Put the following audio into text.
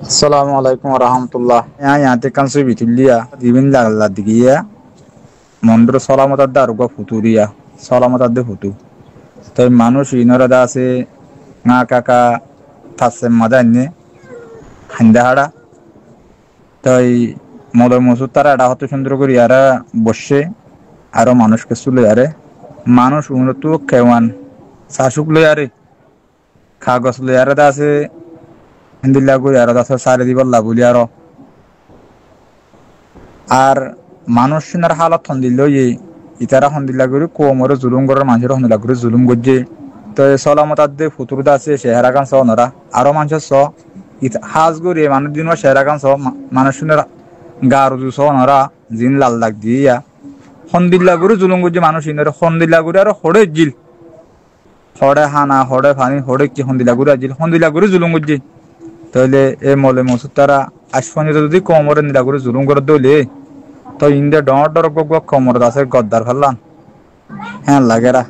Assalamualaikum warahmatullah. Ya te kan so bitulia divin la digia mondro salamata daruga futuria salamata de futu. তাই মানুষ ইনরা আছে না কাকা থাসে মাদান্নে হান্দাহাড়া তাই মদর মসুদ তারা এটা হতে সুন্দর করে ইয়ারা বসে আরো মানুষকে চলে আরে মানুষ উন্নত কেওয়ান শাসুক লই আরে কাগজ লই আরে আছে হিন্দিল্লা করে আরো দাস সারে দিবার লাগুলি আরো আর মানুষ সিনার হালত হন্দিল ইতারা হন্দিল্লা করে কোমরে জুলুম করার মানুষের হন্দিল্লা করে জুলুম করছে তো সলামতার দে ফুতুরদা আছে চেহারা কান সহ নরা আরো মানুষের সহ হাজ করে মানুষ দিন চেহারা কান সহ মানুষের গার সহ নরা জিন লাল দাগ দিয়া হন্দিল্লা করে জুলুম করছে মানুষ ইনারে হন্দিল্লা করে আর হড়ে জিল হড়ে হানা হড়ে ফানি হড়ে কি হন্দিল্লা করে জিল হন্দিল্লা করে জুলুম করছে তাহলে এ মলে মসুদ তারা আশফানিতে যদি কোমরে নিলা করে জুলুম করে দলে তো ইন্দে ডর ডর কমর দাসের গদ্দার ফেললাম হ্যাঁ লাগেরা